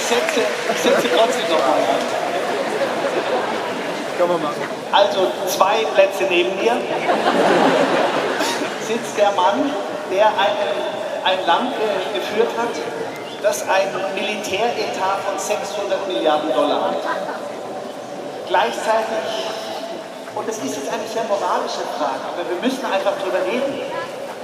setze trotzdem noch mal an. Können wir machen. Also 2 Plätze neben mir sitzt der Mann, der ein Land geführt hat, das ein Militäretat von 600 Milliarden Dollar hat. Gleichzeitig, und das ist jetzt eine sehr moralische Frage, aber wir müssen einfach drüber reden,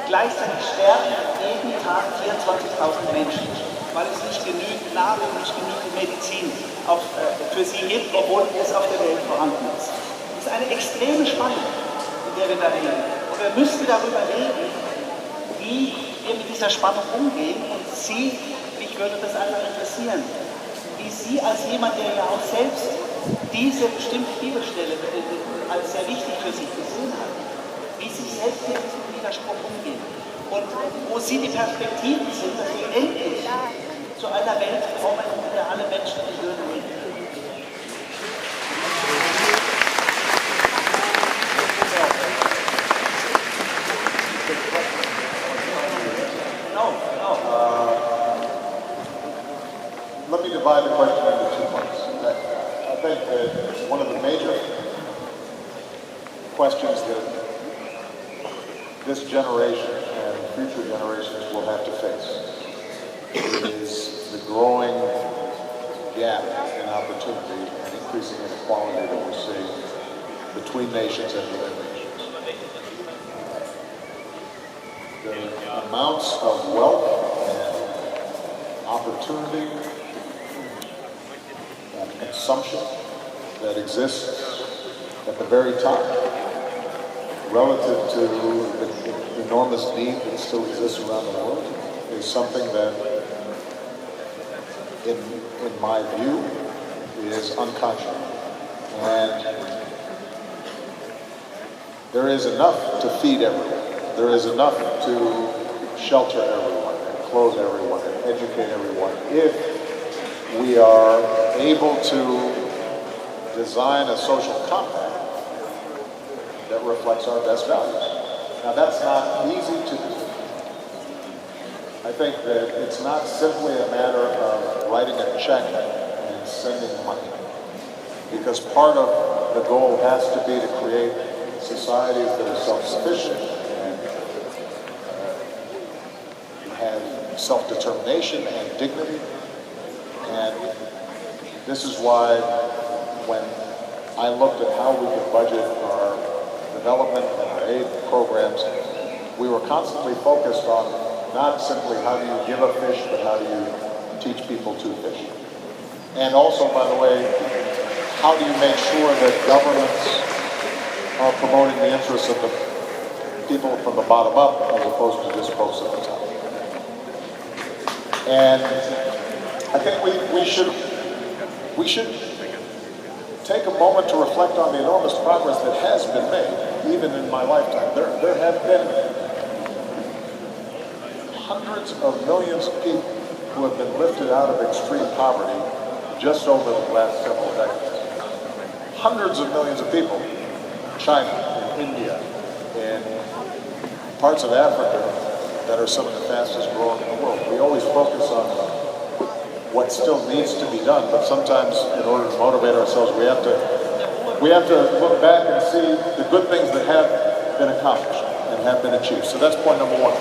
gleichzeitig sterben jeden Tag 24.000 Menschen, weil es nicht genügend Nahrung, nicht genügend Medizin für sie gibt, obwohl es auf der Welt vorhanden ist. Das ist eine extreme Spannung, in der wir da leben. Und wir müssen darüber reden, wie wir mit dieser Spannung umgehen. Und Sie, mich würde das einfach interessieren, wie Sie als jemand, der ja auch selbst diese bestimmte Bibelstelle als sehr wichtig für sich gesehen hat, wie Sie selbst mit diesem Widerspruch umgehen und wo Sie die Perspektiven sind, dass wir endlich zu einer Welt kommen, in der alle Menschen in Würde leben. Let me divide the question into 2 parts. I think that one of the major questions that this generation and future generations will have to face is the growing gap in opportunity and increasing inequality that we're seeing between nations and within nations. The amounts of wealth and opportunity and consumption that exists at the very top relative to the enormous need that still exists around the world is something that, in my view, is unconscionable. And there is enough to feed everyone. There is enough to shelter everyone and clothe everyone and educate everyone if we are able to design a social compact that reflects our best values. Now that's not easy to do. I think that it's not simply a matter of writing a check and sending money, because part of the goal has to be to create societies that are self-sufficient and have self-determination and dignity. And this is why when I looked at how we could budget our development and our aid programs, we were constantly focused on not simply how do you give a fish, but how do you teach people to fish. And also, by the way, how do you make sure that governments are promoting the interests of the people from the bottom up as opposed to just folks at the top. And I think we should take a moment to reflect on the enormous progress that has been made, even in my lifetime. There have been hundreds of millions of people who have been lifted out of extreme poverty just over the last several decades. Hundreds of millions of people, China, in India, in parts of Africa that are some of the fastest growing in the world. We always focus on what still needs to be done, but sometimes in order to motivate ourselves, we have to look back and see the good things that have been accomplished and have been achieved. So that's point number one.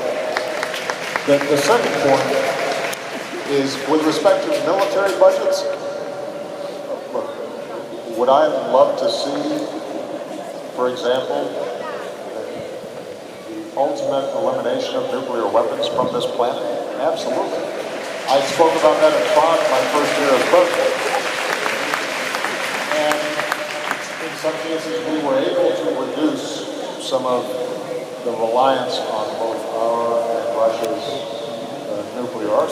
The second point is with respect to military budgets. Look, would I love to see, for example, the ultimate elimination of nuclear weapons from this planet? Absolutely. I spoke about that in Prague my first year as president. And in some cases, we were able to reduce some of the reliance on both our and Russia's nuclear arsenal.